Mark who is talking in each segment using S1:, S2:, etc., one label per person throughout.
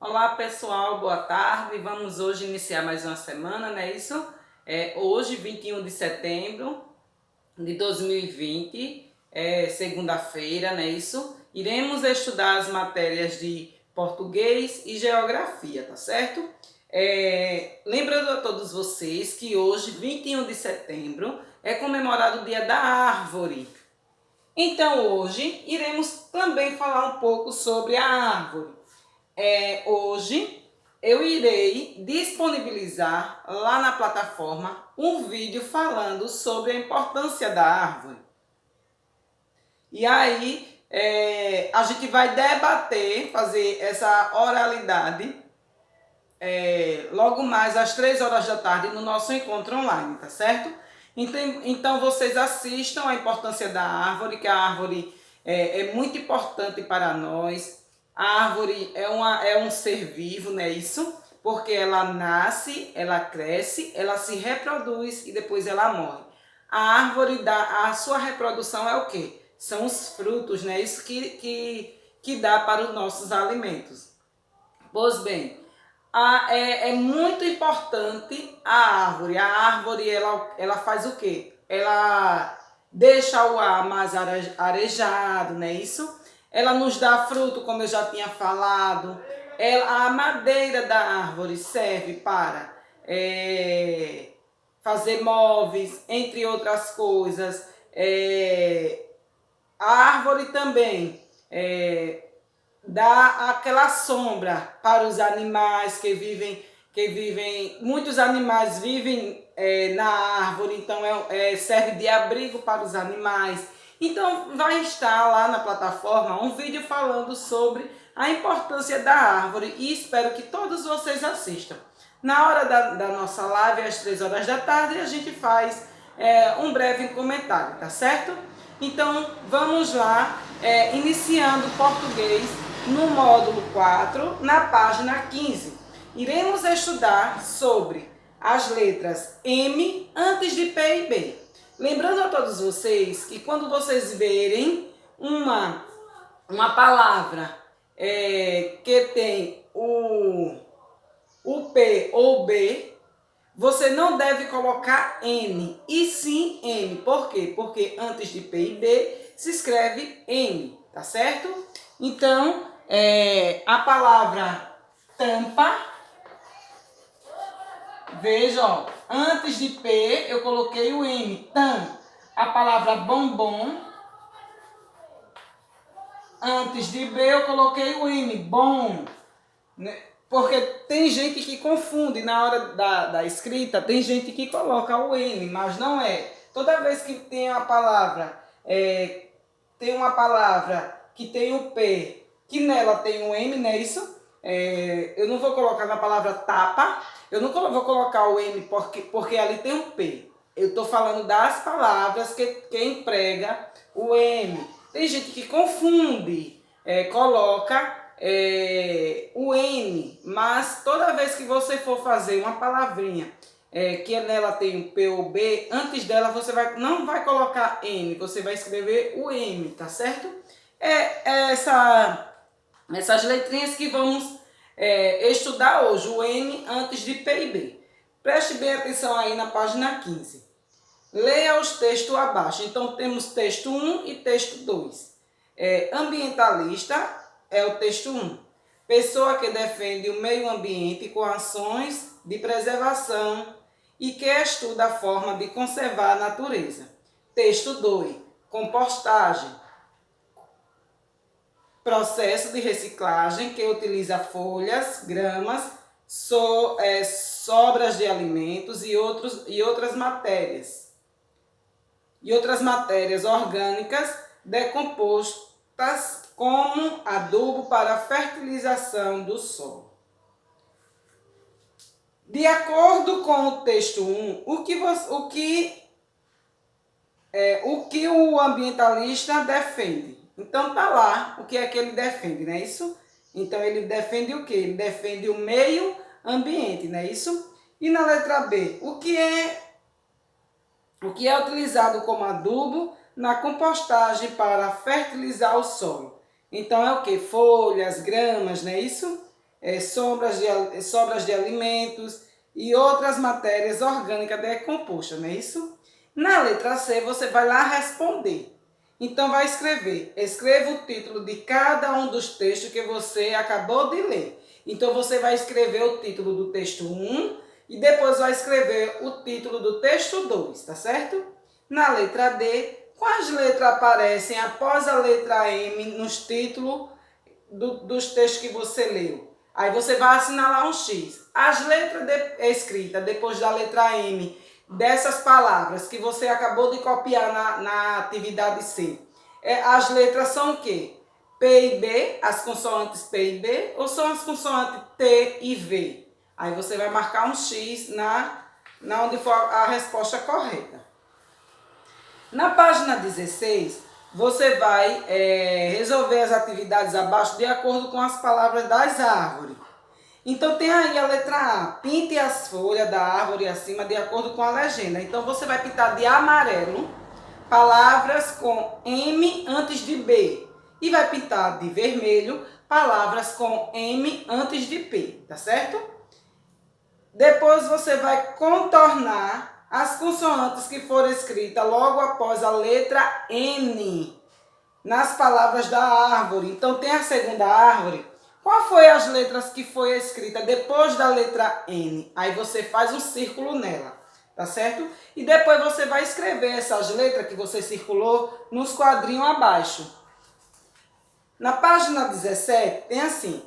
S1: Olá pessoal, boa tarde. Vamos hoje iniciar mais uma semana, não é isso? Hoje, 21 de setembro de 2020, segunda-feira, não é isso? Iremos estudar as matérias de português e geografia, tá certo? Lembrando a todos vocês que hoje, 21 de setembro, é comemorado o Dia da Árvore. Então hoje iremos também falar um pouco sobre a árvore. Hoje eu irei disponibilizar lá na plataforma um vídeo falando sobre a importância da árvore. E aí a gente vai debater, fazer essa oralidade logo mais às 3 horas da tarde no nosso encontro online, tá certo? Então vocês assistam a importância da árvore, que a árvore é muito importante para nós. A árvore é um ser vivo, não é isso? Porque ela nasce, ela cresce, ela se reproduz e depois ela morre. A árvore, a sua reprodução é o quê? São os frutos, né? Isso que dá para os nossos alimentos. Pois bem, é muito importante a árvore. A árvore, ela faz o quê? Ela deixa o ar mais arejado, não é isso? Ela nos dá fruto, como eu já tinha falado. A madeira da árvore serve para fazer móveis, entre outras coisas. A árvore também dá aquela sombra para os animais muitos animais vivem na árvore, então serve de abrigo para os animais. Então vai estar lá na plataforma um vídeo falando sobre a importância da árvore e espero que todos vocês assistam. Na hora da nossa live, às 3 horas da tarde, a gente faz um breve comentário, tá certo? Então vamos lá, iniciando o português no módulo 4, na página 15. Iremos estudar sobre as letras M antes de P e B. Lembrando a todos vocês que quando vocês verem uma palavra que tem o P ou B, você não deve colocar N, e sim M. Por quê? Porque antes de P e B se escreve M, tá certo? Então, a palavra tampa, veja, ó, antes de P eu coloquei o M, tam. A palavra bombom, antes de B eu coloquei o M, bom. Porque tem gente que confunde na hora da escrita, tem gente que coloca o M, mas não é. Toda vez que tem uma palavra, que tem o P, que nela tem o M, não é isso? Eu não vou colocar na palavra tapa, eu não vou colocar o M porque ali tem um P. Eu estou falando das palavras que emprega o M. Tem gente que confunde, coloca o N, mas toda vez que você for fazer uma palavrinha que nela tem o P ou B, antes dela você não vai colocar N, você vai escrever o M, tá certo? Essas letrinhas que vamos estudar hoje, o M antes de P e B. Preste bem atenção aí na página 15. Leia os textos abaixo. Então temos texto 1 e texto 2. Ambientalista é o texto 1. Pessoa que defende o meio ambiente com ações de preservação e que estuda a forma de conservar a natureza. Texto 2. Compostagem. Processo de reciclagem que utiliza folhas, gramas, sobras de alimentos e outras matérias. E outras matérias orgânicas decompostas como adubo para a fertilização do solo. De acordo com o texto 1, o que o ambientalista defende? Então tá lá o que é que ele defende, não é isso? Então ele defende o quê? Ele defende o meio ambiente, não é isso? E na letra B, o que é utilizado como adubo na compostagem para fertilizar o solo? Então é o que? Folhas, gramas, não é isso? sobras de alimentos e outras matérias orgânicas decompostas, não é isso? Na letra C, você vai lá responder. Então, vai escrever. Escreva o título de cada um dos textos que você acabou de ler. Então, você vai escrever o título do texto 1 e depois vai escrever o título do texto 2, tá certo? Na letra D, quais letras aparecem após a letra M nos títulos dos textos que você leu? Aí você vai assinalar um X. As letras escritas depois da letra M dessas palavras que você acabou de copiar na atividade C, as letras são o quê? P e B, as consoantes P e B, ou são as consoantes T e V? Aí você vai marcar um X na onde for a resposta correta. Na página 16, você vai resolver as atividades abaixo de acordo com as palavras das árvores. Então, tem aí a letra A. Pinte as folhas da árvore acima de acordo com a legenda. Então, você vai pintar de amarelo palavras com M antes de B. E vai pintar de vermelho palavras com M antes de P. Tá certo? Depois, você vai contornar as consoantes que foram escritas logo após a letra N nas palavras da árvore. Então, tem a segunda árvore. Qual foi as letras que foi escrita depois da letra N? Aí você faz um círculo nela, tá certo? E depois você vai escrever essas letras que você circulou nos quadrinhos abaixo. Na página 17 tem assim: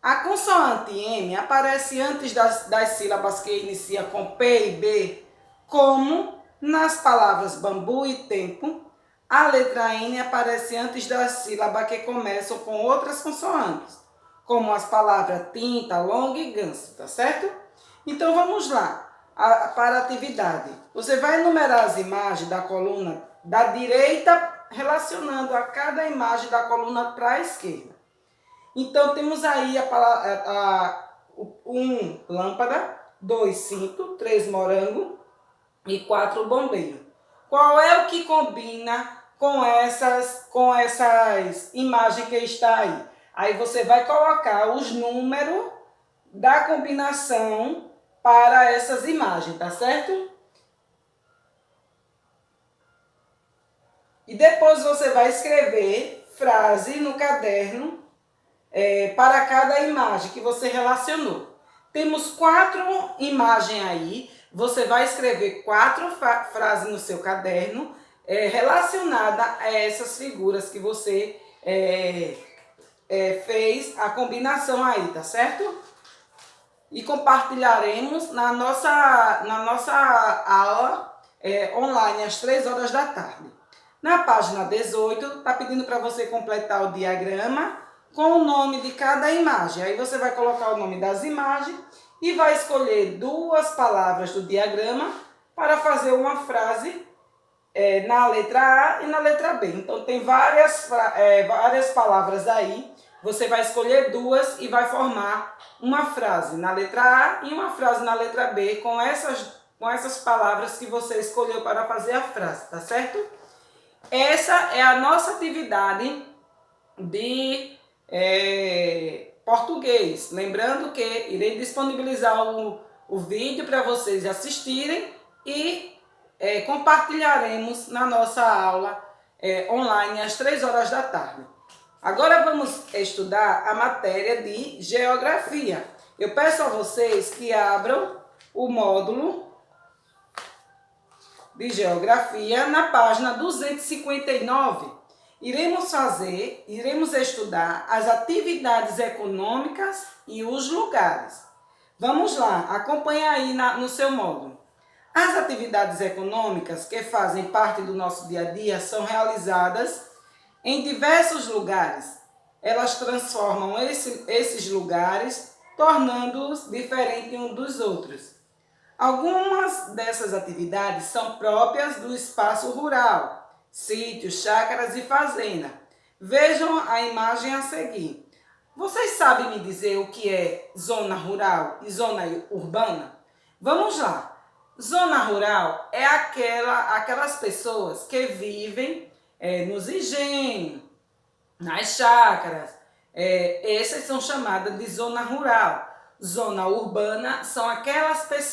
S1: a consoante M aparece antes das sílabas que inicia com P e B, como nas palavras bambu e tempo. A letra N aparece antes das sílabas que começam com outras consoantes, como as palavras tinta, longa e ganso, tá certo? Então, vamos lá para a atividade. Você vai enumerar as imagens da coluna da direita, relacionando a cada imagem da coluna para a esquerda. Então, temos aí a 1 lâmpada, 2 cinto, 3 morango e 4 bombeiro. Qual é o que combina com essas imagens que está aí? Aí você vai colocar os números da combinação para essas imagens, tá certo? E depois você vai escrever frase no caderno para cada imagem que você relacionou. Temos 4 imagens aí. Você vai escrever 4 frases no seu caderno relacionadas a essas figuras que você fez a combinação aí, tá certo? E compartilharemos na nossa aula online às 3 horas da tarde. Na página 18, está pedindo para você completar o diagrama com o nome de cada imagem. Aí você vai colocar o nome das imagens e vai escolher 2 palavras do diagrama para fazer uma frase na letra A e na letra B. Então, tem várias palavras aí. Você vai escolher 2 e vai formar uma frase na letra A e uma frase na letra B com essas palavras que você escolheu para fazer a frase, tá certo? Essa é a nossa atividade de português. Lembrando que irei disponibilizar o vídeo para vocês assistirem e compartilharemos na nossa aula online às 3 horas da tarde. Agora vamos estudar a matéria de geografia. Eu peço a vocês que abram o módulo de geografia na página 259. Iremos estudar as atividades econômicas e os lugares. Vamos lá, acompanhe aí no seu módulo. As atividades econômicas que fazem parte do nosso dia a dia são realizadas em diversos lugares. Elas transformam esses lugares, tornando-os diferentes uns dos outros. Algumas dessas atividades são próprias do espaço rural, sítios, chácaras e fazenda. Vejam a imagem a seguir. Vocês sabem me dizer o que é zona rural e zona urbana? Vamos lá. Zona rural é aquelas pessoas que vivem nos engenhos, nas chácaras, Essas são chamadas de zona rural. Zona urbana são aquelas pessoas